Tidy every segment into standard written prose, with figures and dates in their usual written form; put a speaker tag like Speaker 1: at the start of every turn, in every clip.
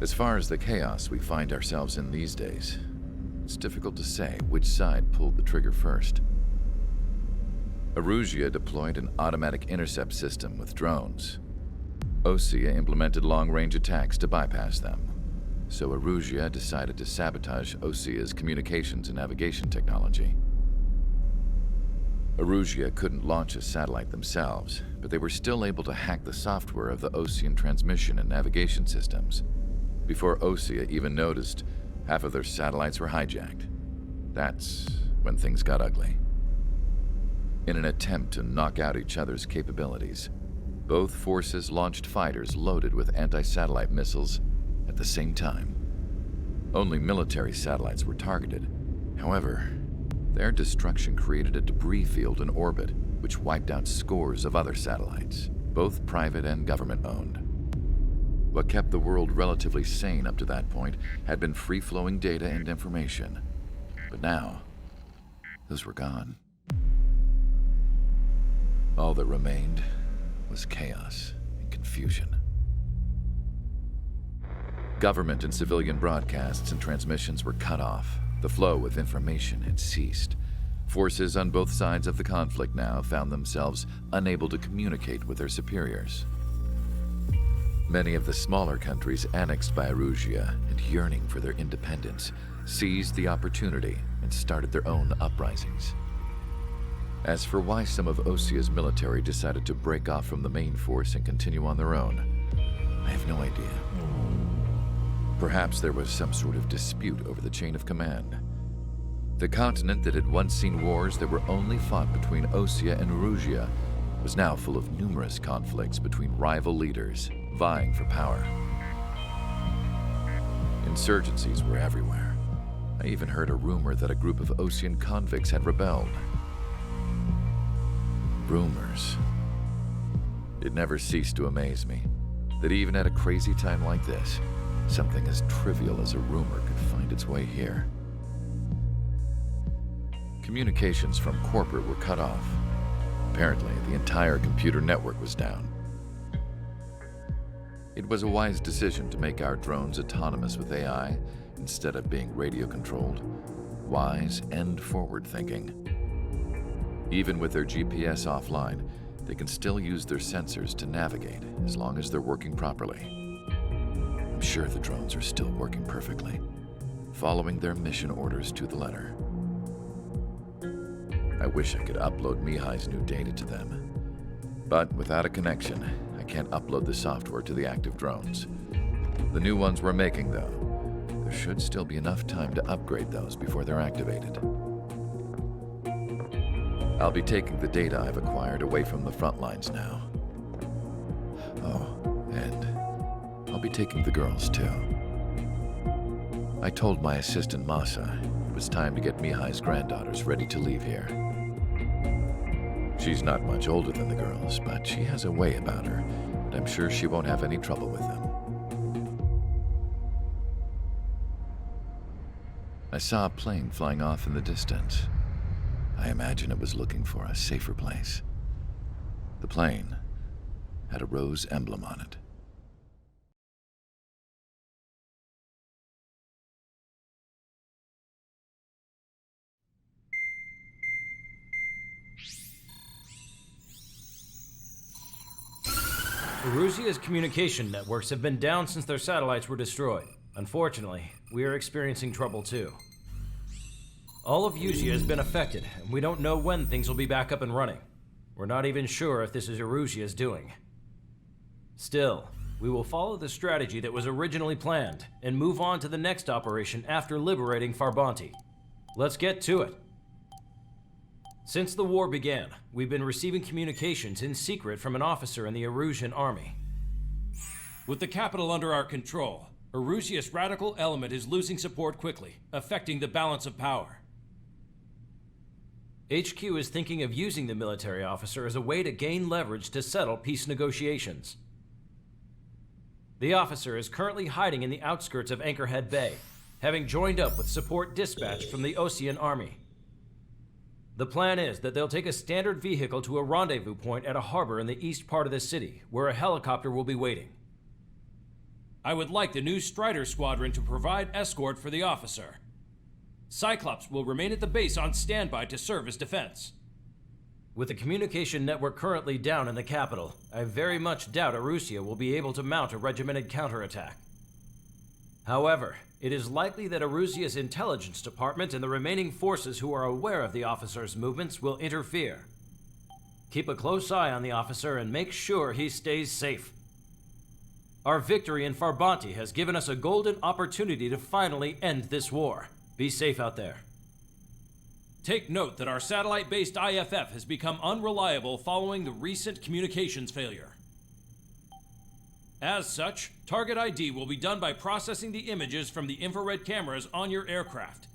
Speaker 1: As far as the chaos we find ourselves in these days, it's difficult to say which side pulled the trigger first. Erusia deployed an automatic intercept system with drones. Osea implemented long-range attacks to bypass them. So Erusia decided to sabotage Osea's communications and navigation technology. Erusia couldn't launch a satellite themselves, but they were still able to hack the software of the Osean transmission and navigation systems. Before Osea even noticed, half of their satellites were hijacked. That's when things got ugly. In an attempt to knock out each other's capabilities, both forces launched fighters loaded with anti-satellite missiles at the same time. Only military satellites were targeted. However, their destruction created a debris field in orbit, which wiped out scores of other satellites, both private and government-owned. What kept the world relatively sane up to that point had been free-flowing data and information. But now, those were gone. All that remained was chaos and confusion. Government and civilian broadcasts and transmissions were cut off. The flow of information had ceased. Forces on both sides of the conflict now found themselves unable to communicate with their superiors. Many of the smaller countries annexed by Erusia and yearning for their independence seized the opportunity and started their own uprisings. As for why some of Osea's military decided to break off from the main force and continue on their own, I have no idea. Perhaps there was some sort of dispute over the chain of command. The continent that had once seen wars that were only fought between Osea and Erusia was now full of numerous conflicts between rival leaders vying for power. Insurgencies were everywhere. I even heard a rumor that a group of Osean convicts had rebelled. Rumors. It never ceased to amaze me that even at a crazy time like this, something as trivial as a rumor could find its way here. Communications from corporate were cut off. Apparently, the entire computer network was down. It was a wise decision to make our drones autonomous with AI instead of being radio-controlled. Wise and forward-thinking. Even with their GPS offline, they can still use their sensors to navigate as long as they're working properly. I'm sure the drones are still working perfectly, following their mission orders to the letter. I wish I could upload Mihai's new data to them. But without a connection, I can't upload the software to the active drones. The new ones we're making, though, there should still be enough time to upgrade those before they're activated. I'll be taking the data I've acquired away from the front lines now. Oh, and I'll be taking the girls, too. I told my assistant Masa it was time to get Mihai's granddaughters ready to leave here. She's not much older than the girls, but she has a way about her, and I'm sure she won't have any trouble with them. I saw a plane flying off in the distance. I imagine it was looking for a safer place. The plane had a rose emblem on it.
Speaker 2: Erusia's communication networks have been down since their satellites were destroyed. Unfortunately, we are experiencing trouble too. All of Usia has been affected, and we don't know when things will be back up and running. We're not even sure if this is Erusia's doing. Still, we will follow the strategy that was originally planned and move on to the next operation after liberating Farbanti. Let's get to it. Since the war began, we've been receiving communications in secret from an officer in the Erusian army.
Speaker 3: With the capital under our control, Erusia's radical element is losing support quickly, affecting the balance of power.
Speaker 2: HQ is thinking of using the military officer as a way to gain leverage to settle peace negotiations. The officer is currently hiding in the outskirts of Anchorhead Bay, having joined up with support dispatched from the Osean army. The plan is that they'll take a standard vehicle to a rendezvous point at a harbor in the east part of the city, where a helicopter will be waiting.
Speaker 3: I would like the new Strider Squadron to provide escort for the officer. Cyclops will remain at the base on standby to serve as defense.
Speaker 2: With the communication network currently down in the capital, I very much doubt Erusia will be able to mount a regimented counterattack. However, it is likely that Erusia's intelligence department and the remaining forces who are aware of the officer's movements will interfere. Keep a close eye on the officer and make sure he stays safe. Our victory in Farbanti has given us a golden opportunity to finally end this war. Be safe out there.
Speaker 3: Take note that our satellite-based IFF has become unreliable following the recent communications failure. As such, target ID will be done by processing the images from the infrared cameras on your aircraft.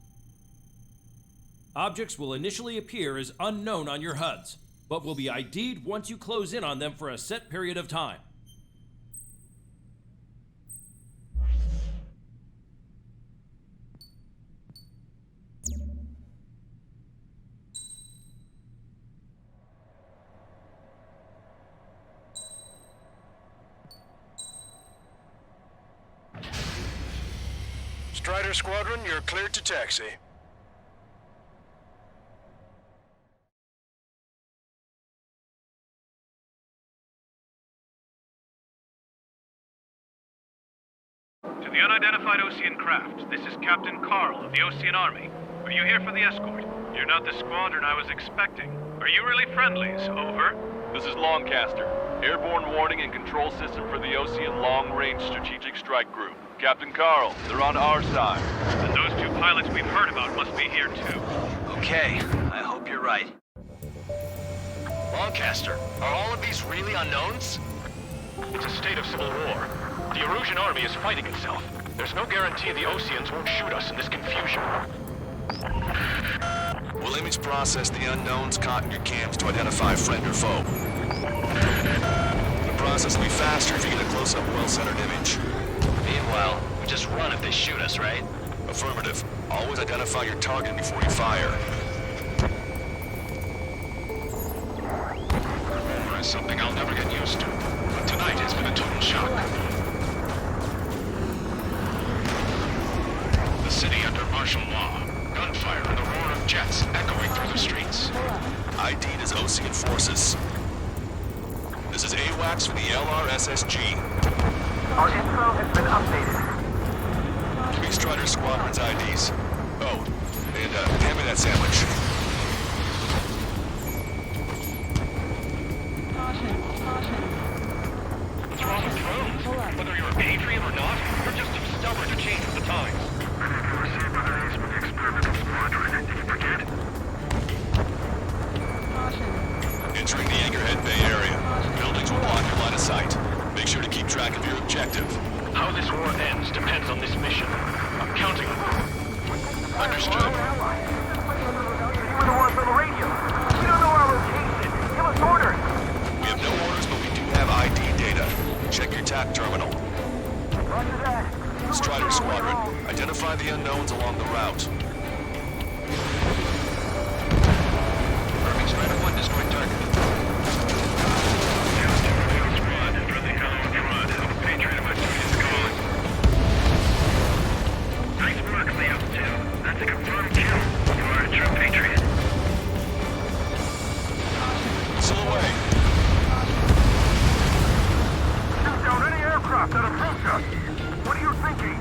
Speaker 3: Objects will initially appear as unknown on your HUDs, but will be ID'd once you close in on them for a set period of time.
Speaker 4: Strider Squadron, you're cleared to taxi.
Speaker 5: To the unidentified Osean craft, this is Captain Carl of the Osean Army. Are you here for the escort? You're not the squadron I was expecting. Are you really friendlies? Over.
Speaker 6: This is Longcaster. Airborne warning and control system for the Osean Long Range Strategic Strike Group. Captain Carl, they're on our side.
Speaker 5: And those two pilots we've heard about must be here too.
Speaker 7: Okay, I hope you're right. Longcaster, are all of these really unknowns?
Speaker 5: It's a state of civil war. The Erusian army is fighting itself. There's no guarantee the Oseans won't shoot us in this confusion.
Speaker 4: We'll image process the unknowns caught in your cams to identify friend or foe. The process will be faster if you get a close-up, well-centered image.
Speaker 7: Meanwhile, we just run if they shoot us, right?
Speaker 4: Affirmative. Always identify your target before you fire.
Speaker 5: It's something I'll never get used to. But tonight it's been a total shock. The city under martial law. Gunfire and the roar of jets echoing through the streets.
Speaker 4: ID'd as Osean forces. This is AWACS for the LRSSG.
Speaker 8: Our info has been updated.
Speaker 4: Give me Strider Squadron's IDs. Oh, and hand me that sandwich.
Speaker 5: What's wrong with drones? Whether you're a patriot or not, you're just too stubborn to change with the times.
Speaker 4: Entering the Anchorhead Bay area. Buildings will block your line of sight. Make sure to keep track of your objective.
Speaker 5: How this war ends depends on this mission. I'm counting on you. Understood.
Speaker 8: You were the ones on the radio. We don't know our location. Give us orders.
Speaker 4: We have no orders, but we do have ID data. Check your TAC terminal.
Speaker 8: Roger that.
Speaker 4: Strider Squadron, identify the unknowns along the route.
Speaker 5: Perfect. Strider 1, destroy target. Friendly fellow in front. The Patriot of my suit is gone. Nice work, Leo 2. That's a confirmed kill. You are a true Patriot.
Speaker 4: Missile away.
Speaker 8: Shoot down any aircraft that approach us. What are you thinking?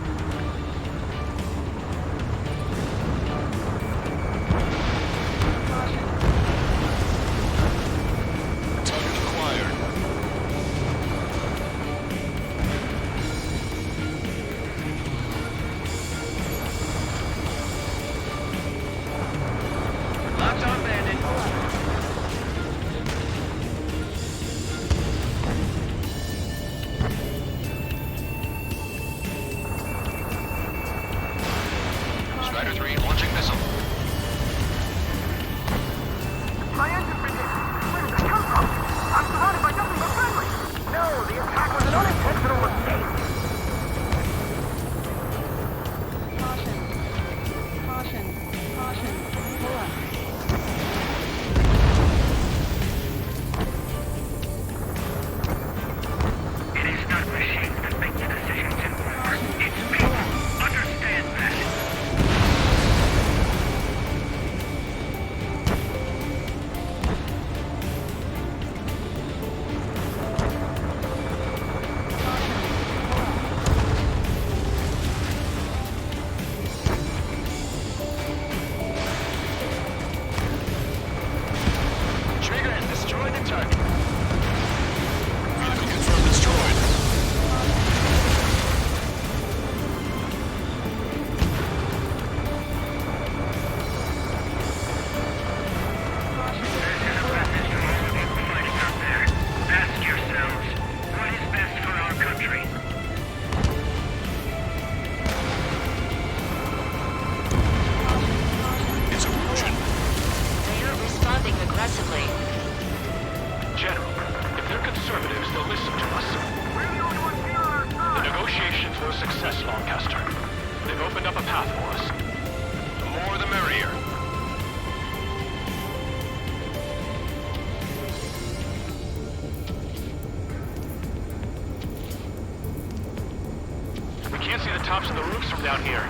Speaker 5: can't see the tops of the roofs from down here.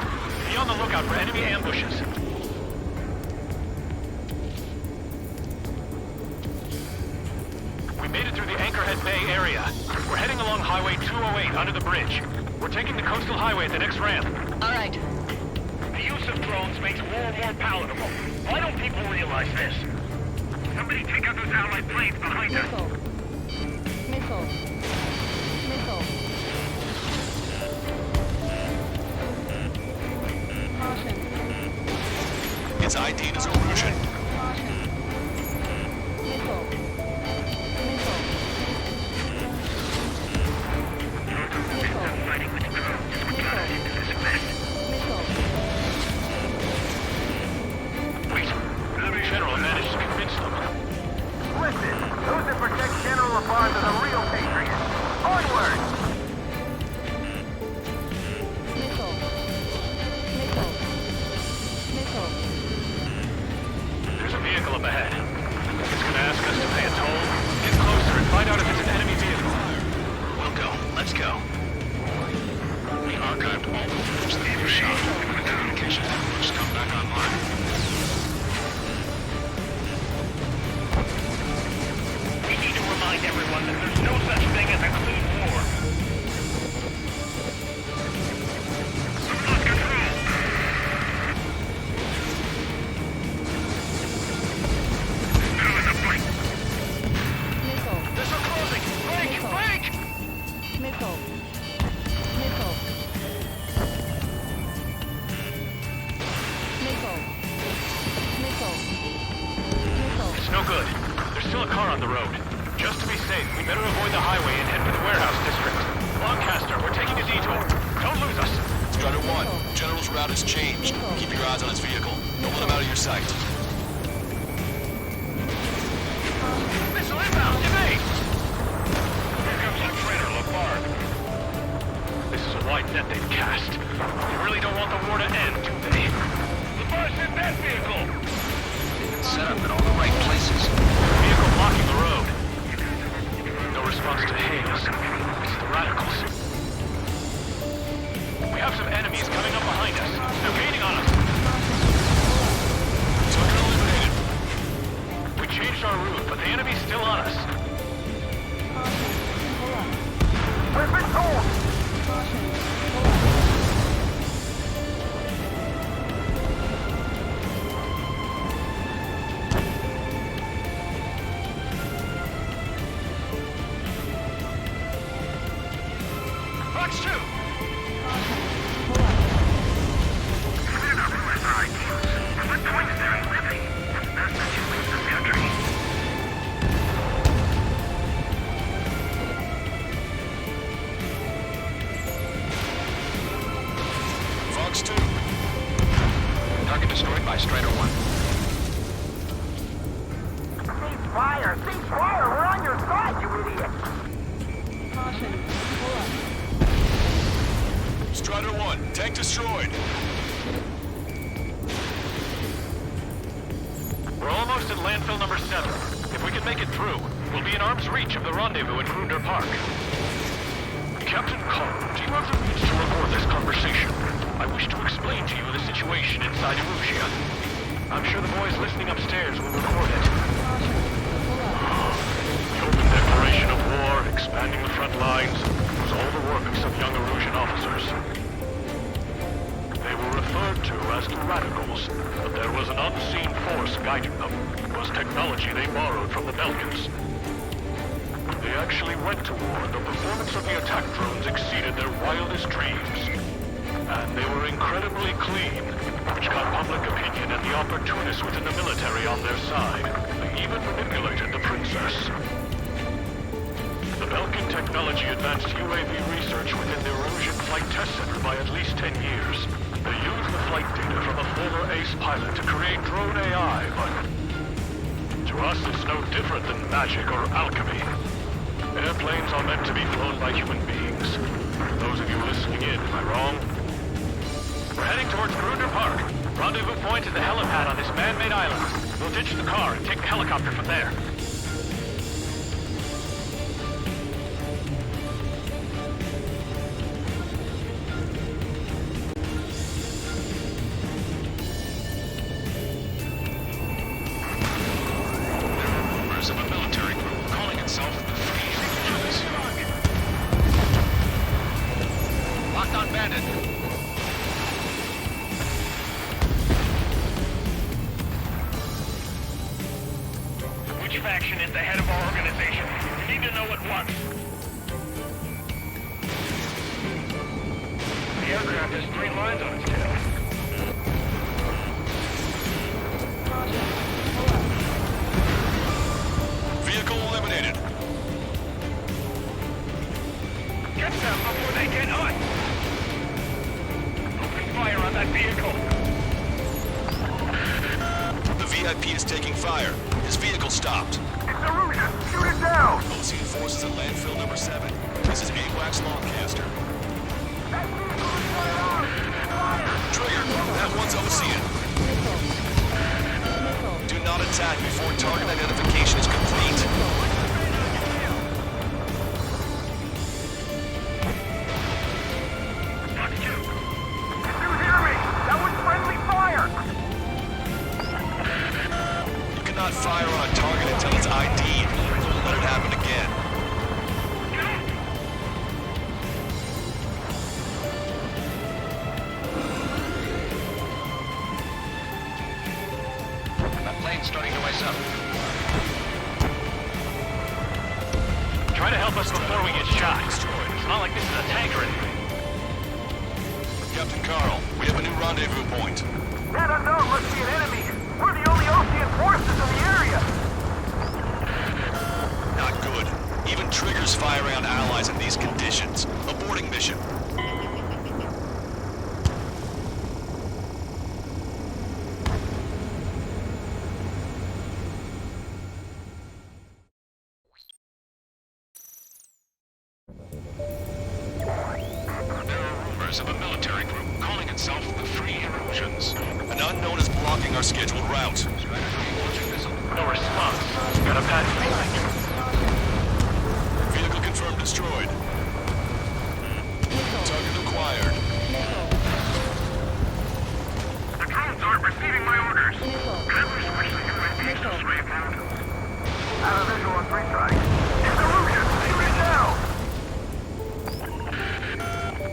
Speaker 5: Be on the lookout for enemy ambushes. We made it through the Anchorhead Bay area. We're heading along Highway 208 under the bridge. We're taking the coastal highway at the next ramp.
Speaker 8: All right.
Speaker 5: The use of drones makes war more palatable. Why don't people realize this? Somebody take out those Allied planes behind us.
Speaker 8: Missile. Missile. Caution.
Speaker 4: It's ID'd as Erusian.
Speaker 8: Caution. Missile. Missile. Missile.
Speaker 5: Fighting with drones is what got us into this mess.
Speaker 8: Missile.
Speaker 5: Wait, the General managed to convince them.
Speaker 8: Listen, those that protect General LaFarge are the real patriots. Onward! Missile. Missile. Missile.
Speaker 5: There's a vehicle up ahead. It's gonna ask us to pay a toll. Get closer and find out if it's an enemy vehicle.
Speaker 7: We'll go. Let's go. We archived all the footage of the machine. When the communication networks come back online.
Speaker 5: We need to remind everyone that there's no such thing as a clean war. Lost control. Now is a fight.
Speaker 8: Missile.
Speaker 5: They're closing. Break!
Speaker 8: Missile.
Speaker 5: Break!
Speaker 8: Missile. Missile. Missile. Missile. Missile.
Speaker 5: It's no good. There's still a car on the road. Just to be safe, we better avoid the highway and head for the warehouse district. Lancaster, we're taking a detour. Don't lose us.
Speaker 4: Strider 1, General's route has changed. Keep your eyes on his vehicle. Don't let him out of your sight.
Speaker 5: Missile inbound! Evade! Here comes our traitor, LaFarge. This is a wide net they've cast. They really don't want the war to end, do they? LaFarge's in that vehicle!
Speaker 7: Set up in all the right places.
Speaker 5: Vehicle blocking the road. No response to hails. It's the radicals. We have some enemies coming up behind us. They're gaining on us.
Speaker 4: Target eliminated.
Speaker 5: We changed our route, but the enemy's still on us.
Speaker 8: Caution. Pull up.
Speaker 5: We've been told!
Speaker 8: Caution. Pull up.
Speaker 5: Fox 2!
Speaker 8: Caution. Pull up.
Speaker 5: They're not realized our ideals. What point is there in living? That's such a waste of country.
Speaker 4: Fox 2.
Speaker 7: Target destroyed by Strider 1.
Speaker 8: Cease fire! Cease fire! We're on your side, you idiot! Caution. Pull up.
Speaker 4: Strider 1, tank destroyed.
Speaker 5: We're almost at landfill number 7. If we can make it through, we'll be in arm's reach of the rendezvous at Grunder Park. Captain Carl, do you have the means to record this conversation? I wish to explain to you the situation inside Erusia. I'm sure the boys listening upstairs will record it. The open declaration of war, expanding the front lines, was all the work of some young Erusian officers. They were referred to as the Radicals, but there was an unseen force guiding them. It was technology they borrowed from the Belgians. They actually went to war, and the performance of the attack drones exceeded their wildest dreams. And they were incredibly clean, which got public opinion and the opportunists within the military on their side. They even manipulated the princess. The Belkin technology advanced UAV research within the Erusian Flight Test Center by at least 10 years. They used the flight data from a former ace pilot to create drone AI, but to us it's no different than magic or alchemy. Airplanes are meant to be flown by human beings. Those of you listening in, am I wrong? We're heading towards Grunder Park. Rendezvous point is the helipad on this man-made island. We'll ditch the car and take the helicopter from there.
Speaker 7: rumors of a military group calling itself the Free Erusians.
Speaker 4: Locked on bandit.
Speaker 5: Which faction is the head of our organization? We need to know at once. The aircraft has 3 lines on its tail.
Speaker 4: Vehicle eliminated.
Speaker 5: Get them before they get us! Open fire on that vehicle!
Speaker 4: The VIP is taking fire. His vehicle stopped.
Speaker 8: It's Erusian! Shoot it down!
Speaker 4: Ocean forces at landfill number 7. This is AWACS Lancaster.
Speaker 8: That vehicle is going on! Fire!
Speaker 4: Trigger, that one's Ocean. Do not attack before target identification is complete.
Speaker 8: Did you hear me? That was friendly fire!
Speaker 4: You cannot fire on a target until it's ID'd. Don't let it happen again.
Speaker 7: That plane's starting to ice up.
Speaker 5: Try to help us before we get shot. It's not like this is a tank or anything.
Speaker 4: Captain Carl, we have a new rendezvous point.
Speaker 8: That unknown must be an enemy! We're the only Ocean forces in the area!
Speaker 4: Not good. Even Trigger's firing on allies in these conditions. Aborting mission.
Speaker 7: There are rumors of a military group calling itself the Free Erusians.
Speaker 4: An unknown is blocking our scheduled route.
Speaker 5: No response. Got a bad feeling.
Speaker 4: Vehicle confirmed destroyed. Target acquired.
Speaker 8: The drones aren't receiving my orders! Can we switch the UAV to sway mode? Out of visual on 3 strikes. It's Erusian! Shoot it down!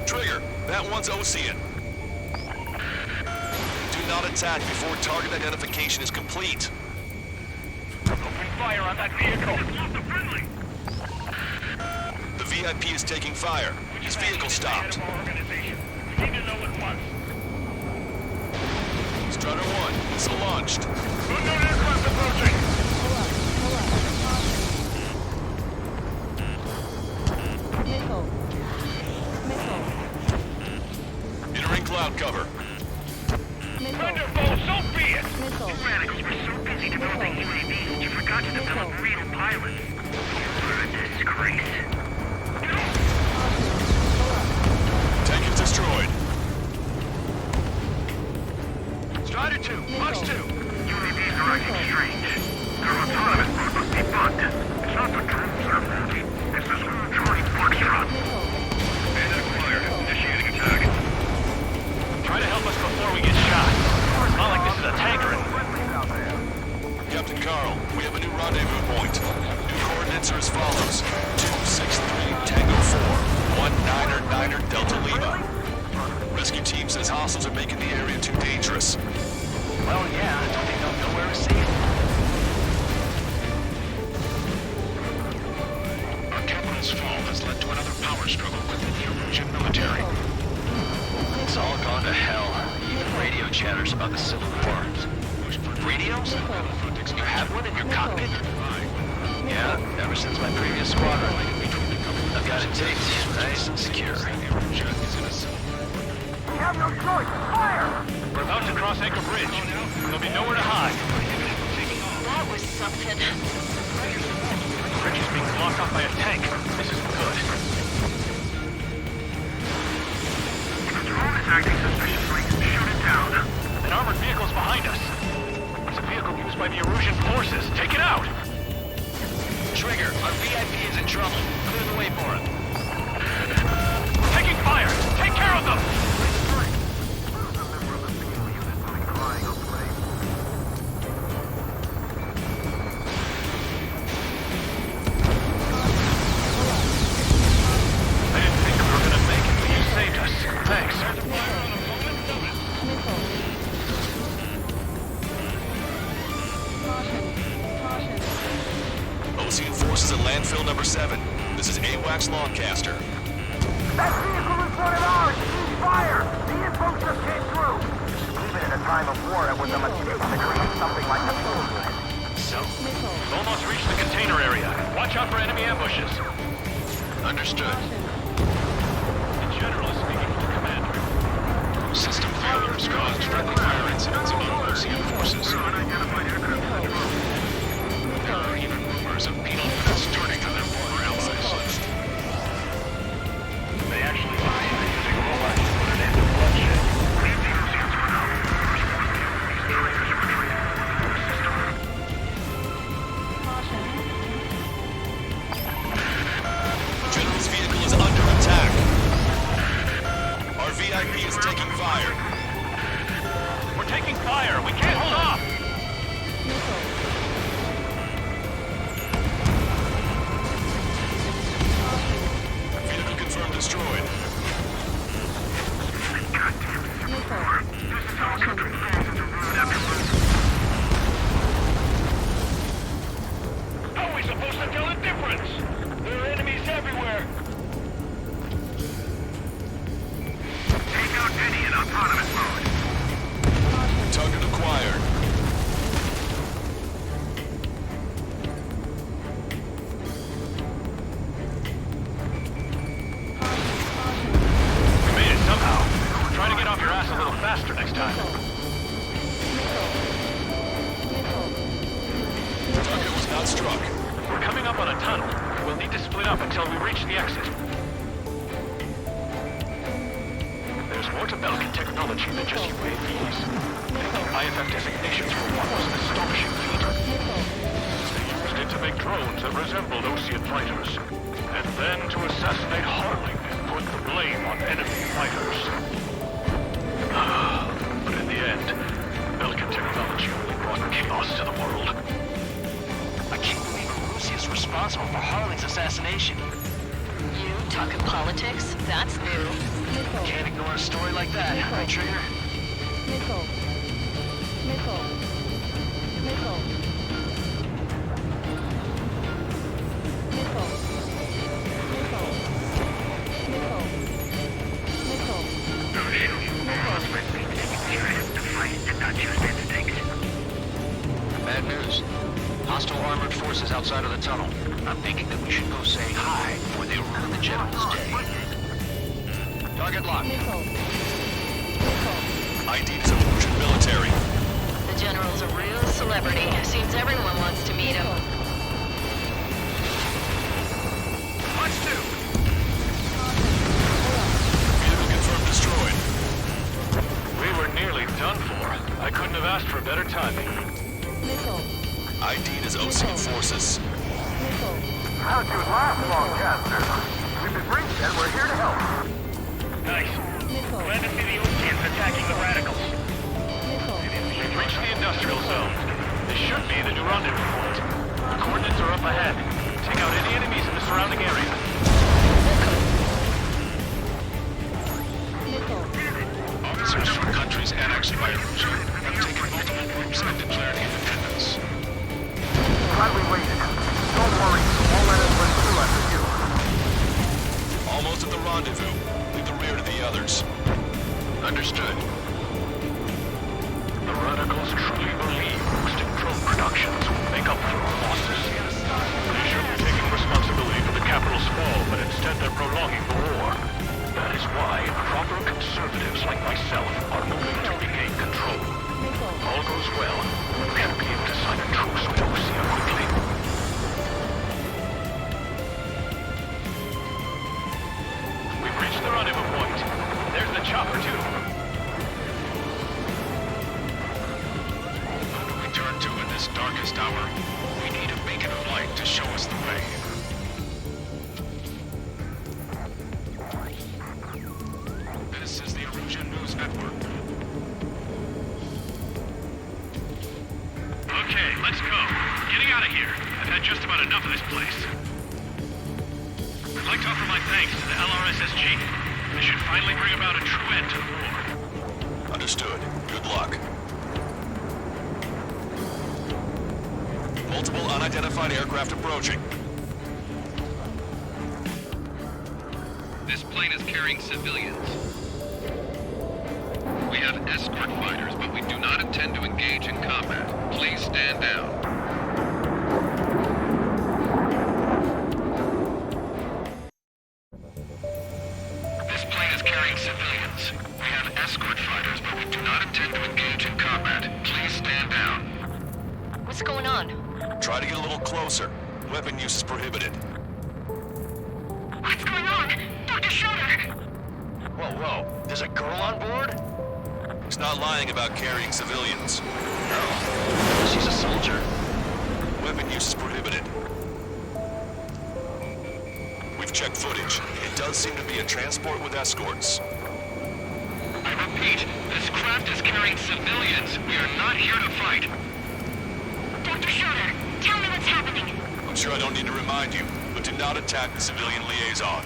Speaker 4: Trigger, that one's Ocean. Do not attack before target identification is complete.
Speaker 5: Open fire on that vehicle!
Speaker 4: The VIP is taking fire. His vehicle stopped.
Speaker 5: We need to know at once.
Speaker 4: Strutter 1, missile launched.
Speaker 5: Unknown aircraft approaching!
Speaker 4: Entering cloud cover.
Speaker 5: Wonderful! So be it!
Speaker 8: You radicals were so busy developing UAVs that you forgot to develop real pilots. You're a disgrace.
Speaker 4: Tank is destroyed.
Speaker 5: Strider 2, Fox 2.
Speaker 8: UAVs are acting strange. Their autonomous mode must be bugged. It's not the drones that are faulty. It's this whole Charlie Foxtrot.
Speaker 5: Bandit acquired. Initiating attack. Try to help us before we get shot. It's not like this is a tank or anything.
Speaker 4: Captain Carl, we have a new rendezvous point. New coordinates are as follows. 263 Tango 4, 199er Delta Lima. Rescue team says hostiles are making the area too dangerous.
Speaker 7: Well, yeah, don't they know nowhere is safe? Our capital's fall has led to another power struggle within the Erusian military.
Speaker 9: It's all gone to hell. Even radio chatters about the Civil War. Radios? You have one in your cockpit? Yeah, ever since my previous squadron. I've got it taped, nice and secure.
Speaker 8: We have no choice! Fire!
Speaker 5: We're about to cross Anchor Bridge. There'll be nowhere to hide.
Speaker 10: That was something.
Speaker 5: Bridge is being blocked off by a tank. This isn't good.
Speaker 8: The drone is acting suspiciously. Shoot it down.
Speaker 5: An armored vehicle's behind us. It's a vehicle used by the Erusian forces. Take it out!
Speaker 9: Trigger, our VIP is in trouble. Clear the way for him.
Speaker 5: Taking fire! Take care of them!
Speaker 4: landfill number 7. This is AWACS Longcaster.
Speaker 8: That vehicle in front of ours! Cease fire! The info just came through! Even in a time of war, it was a mistake to create something like the fuel unit.
Speaker 5: So, we've almost reached the container area. Watch out for enemy ambushes.
Speaker 9: Understood.
Speaker 5: The General is speaking to the Commander.
Speaker 7: System failures caused friendly fire incidents among Ocean forces. There are even rumors of penal units turning on their former allies.
Speaker 5: They actually succeeded in using robots to put an end to bloodshed.
Speaker 8: Leave the Oceans for now. These traitors retreat. Assist our
Speaker 4: The General's vehicle is under attack. Our VIP is taking fire.
Speaker 5: We're taking fire! We can't hold off!
Speaker 4: Vehicle confirmed destroyed.
Speaker 5: How are we supposed to tell the difference? There are enemies everywhere!
Speaker 8: Take out Penny in autonomous mode.
Speaker 4: Target acquired.
Speaker 5: We made it somehow. Try to get off your ass a little faster next time.
Speaker 4: Target was not struck.
Speaker 5: We're coming up on a tunnel. We'll need to split up until we reach the exit. There's more to Belkin technology than just UAVs. Taking IFF designations for one was an astonishing feat. They used it to make drones that resembled Osean fighters. And then to assassinate Harling and put the blame on enemy fighters. But in the end, Belkin technology only brought chaos to the world.
Speaker 9: I can't believe Arusea is responsible for Harling's assassination.
Speaker 10: You talking politics? That's new.
Speaker 9: Can't ignore a story like that, right, Trigger? Bad news. Hostile armored forces outside of the tunnel. I'm thinking that we should go say hi before they ruin the General's day. Target locked.
Speaker 4: ID is Illusion military.
Speaker 10: The General's a real celebrity. Seems everyone wants to meet him.
Speaker 5: Punch two!
Speaker 4: Vehicle confirmed destroyed.
Speaker 5: We were nearly done for. I couldn't have asked for better timing.
Speaker 4: ID'd as Ocean forces.
Speaker 8: How'd you last, Longcaster? We've been briefed and we're here to help.
Speaker 5: Nice. Glad to see the Oceans attacking the radicals. We've reached the industrial zone. This should be the new rendezvous point. The coordinates are up ahead. Take out any enemies in the surrounding area.
Speaker 7: Officers from countries annexed by Arusea have taken multiple groups and declared independence.
Speaker 8: Glad we waited. Don't worry, won't let us run through after you.
Speaker 4: Almost at the rendezvous. Leave the rear to the others.
Speaker 9: Understood.
Speaker 5: The radicals truly believe boosting drone productions will make up for our losses. They should be taking responsibility for the capital's fall, but instead they're prolonging the war. That is why proper conservatives like myself are moving to regain control. All goes well. We should be able to sign a truce with Osea quickly. We've reached the rendezvous point. There's the chopper, too.
Speaker 7: Who do we turn to in this darkest hour? We need a beacon of light to show us the way. This is the Erusian News Network.
Speaker 5: Okay, let's go. Getting out of here. I've had just about enough of this place. I'd like to offer my thanks to the LRSSG. This should finally bring about a true end to the war.
Speaker 4: Understood. Good luck. Multiple unidentified aircraft approaching.
Speaker 6: This plane is carrying civilians. We have escort fighters, but we do not intend to engage in combat. Please stand down.
Speaker 7: This plane is carrying civilians. We have escort fighters, but we do not intend to engage in combat. Please stand down.
Speaker 10: What's going on?
Speaker 4: Try to get a little closer. Weapon use is prohibited.
Speaker 8: What's going on? Dr. Schroeder!
Speaker 9: Whoa. There's a girl on board?
Speaker 4: He's not lying about carrying civilians.
Speaker 9: No. She's a soldier.
Speaker 4: Weapon use is prohibited. We've checked footage. It does seem to be a transport with escorts.
Speaker 7: I repeat, this craft is carrying civilians. We are not here to fight.
Speaker 8: Dr. Schroeder, tell me what's happening.
Speaker 4: I'm sure I don't need to remind you, but do not attack the civilian liaison.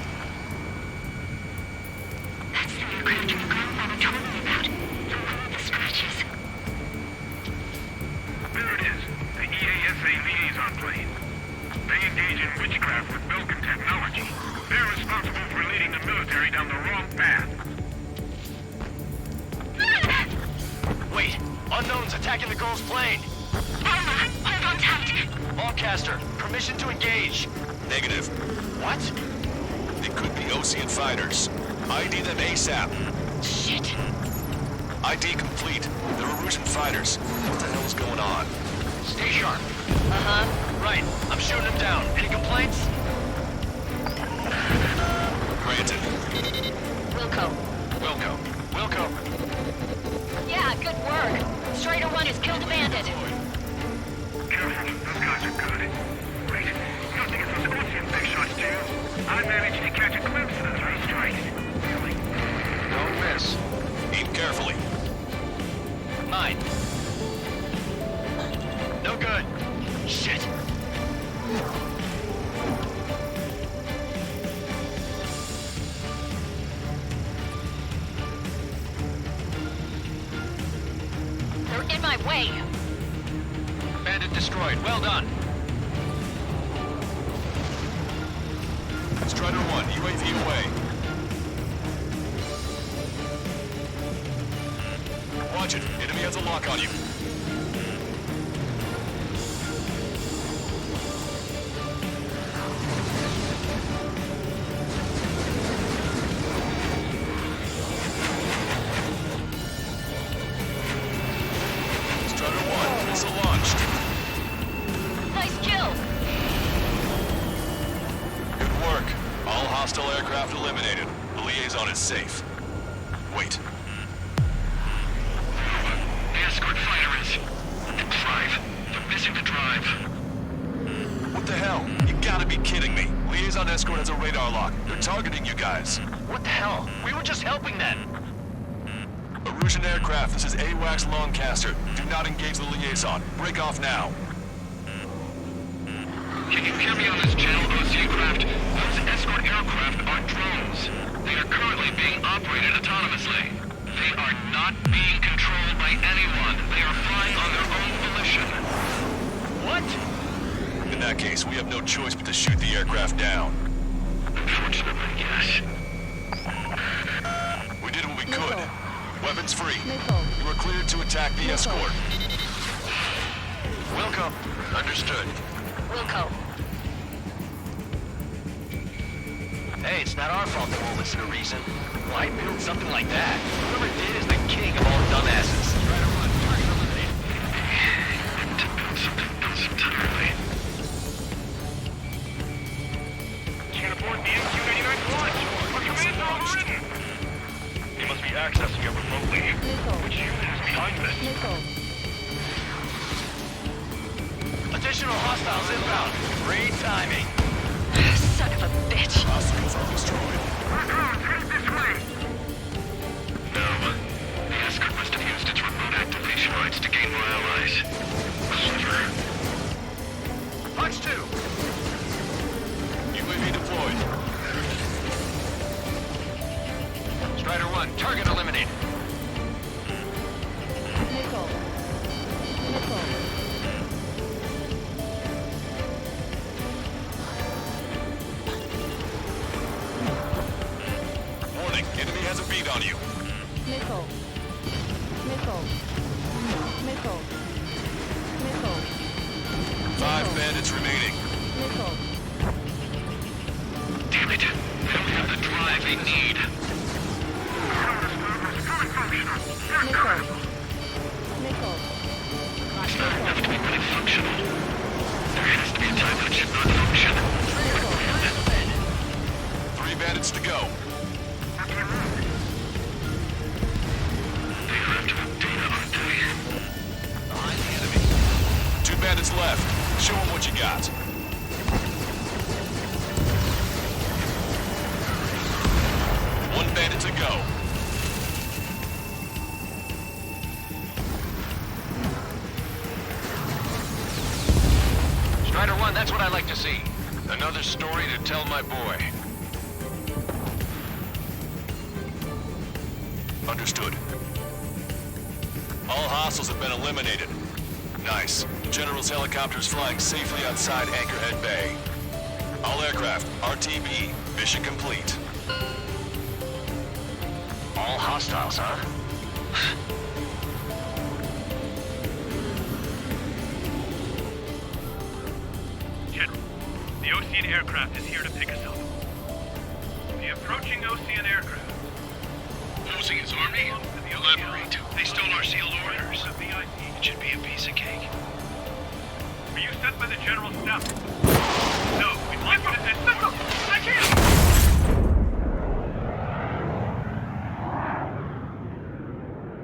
Speaker 8: That's the aircraft your grandfather told me about. The one with the scratches. There it is. The EASA liaison plane. They engage in witchcraft with Belkin technology. They're responsible for leading the military down the wrong path.
Speaker 9: Wait, unknown's attacking the girl's plane.
Speaker 8: Alma, hold on tight.
Speaker 9: Lancaster, permission to engage.
Speaker 4: Negative.
Speaker 9: What?
Speaker 4: They could be Osean fighters. ID them ASAP.
Speaker 8: Shit.
Speaker 4: ID complete. They're Erusian fighters. What the hell is going on?
Speaker 9: Stay sharp.
Speaker 10: Uh-huh.
Speaker 9: Right, I'm shooting him down. Any complaints?
Speaker 4: Granted.
Speaker 10: Wilco. Yeah, good work. Strider 1 has killed a bandit.
Speaker 8: Careful, those guys are good. Wait, you don't think it's those Osean big shots, do you? I managed to catch a glimpse of the three strikes. Really?
Speaker 9: Don't miss.
Speaker 4: Aim carefully.
Speaker 9: 9. No good. Shit.
Speaker 10: They're in my way.
Speaker 9: Bandit destroyed. Well done.
Speaker 4: Strider 1, UAV away. Watch it. Enemy has a lock on you. Strider 1, missile launched.
Speaker 10: Nice kill.
Speaker 4: Good work. All hostile aircraft eliminated. The liaison is safe. Wait.
Speaker 7: The escort fighter is... the drive. They're missing the drive.
Speaker 4: What the hell? You gotta be kidding me. Liaison escort has a radar lock. They're targeting you guys.
Speaker 9: What the hell? We were just helping them.
Speaker 4: Erusian aircraft, this is AWACS Lancaster. Do not engage the liaison. Break off now.
Speaker 7: Can you hear me on this channel, Osean craft? Those escort aircraft are drones. They are currently being operated autonomously. They are not being controlled by anyone. They are flying on their own volition.
Speaker 9: What?
Speaker 4: In that case, we have no choice but to shoot the aircraft down.
Speaker 7: Unfortunately, yes.
Speaker 4: We did what we could. Weapons free. You are cleared to attack the escort.
Speaker 9: Wilco. Understood.
Speaker 10: Wilco.
Speaker 9: Hey, it's not our fault they won't listen to reason. Why build something like that? Whoever did is the king of all dumbasses. Try to run. Target eliminated.
Speaker 7: To build something else entirely.
Speaker 8: Can't afford the MQ-89 launch. Our commands are overridden.
Speaker 5: They must be accessing it remotely. Which unit is behind this?
Speaker 9: Additional hostiles inbound. Great timing.
Speaker 10: Son of a bitch.
Speaker 4: Hostiles are destroyed.
Speaker 8: Our drones headed this way.
Speaker 7: No. The escort must have used its remote activation rights to gain more allies. Clever.
Speaker 9: Punch 2.
Speaker 4: UAV deployed.
Speaker 9: Strider 1, target eliminated.
Speaker 4: on you.
Speaker 11: Missile. Missile. Missile. Missile.
Speaker 4: 5 bandits remaining.
Speaker 11: Missile.
Speaker 7: Damn it. They don't have the drive they need.
Speaker 11: Missile. Missile.
Speaker 7: It's not enough to be really functional. There has to be a time when it should not function.
Speaker 4: 3 bandits to go.
Speaker 7: They armed with data, aren't they?
Speaker 4: Behind the enemy. 2 bandits left. Show them what you got. One bandit to go.
Speaker 9: Strider 1, that's what I like to see. Another story to tell my boy.
Speaker 4: Understood. All hostiles have been eliminated. Nice. General's helicopter is flying safely outside Anchorhead Bay. All aircraft, RTB, mission complete.
Speaker 9: All hostiles, huh?
Speaker 5: General, the Ocean aircraft is here to pick us up. The approaching Ocean aircraft.
Speaker 7: Losing his army? Elaborate. They stole our sealed orders. It should be a piece of cake.
Speaker 5: Were you sent by the General's staff? No, we'd like you to send... I can't!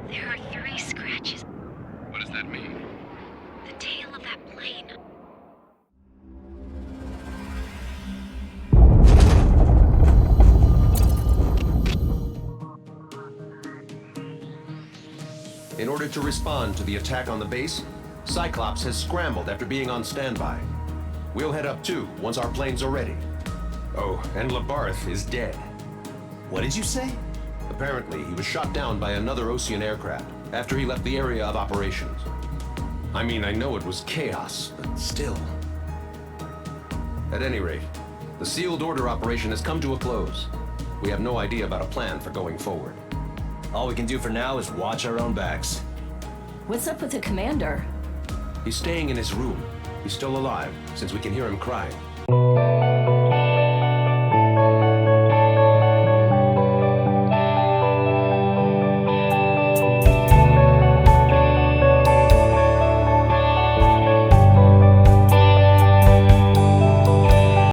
Speaker 10: There are 3 scratches.
Speaker 6: What does that mean?
Speaker 10: The tail of that plane.
Speaker 12: In order to respond to the attack on the base, Cyclops has scrambled after being on standby. We'll head up too, once our planes are ready. Oh, and Labarth is dead.
Speaker 13: What did you say?
Speaker 12: Apparently, he was shot down by another Ocean aircraft after he left the area of operations. I mean, I know it was chaos, but still. At any rate, the sealed order operation has come to a close. We have no idea about a plan for going forward.
Speaker 13: All we can do for now is watch our own backs.
Speaker 11: What's up with the commander?
Speaker 12: He's staying in his room. He's still alive, since we can hear him crying.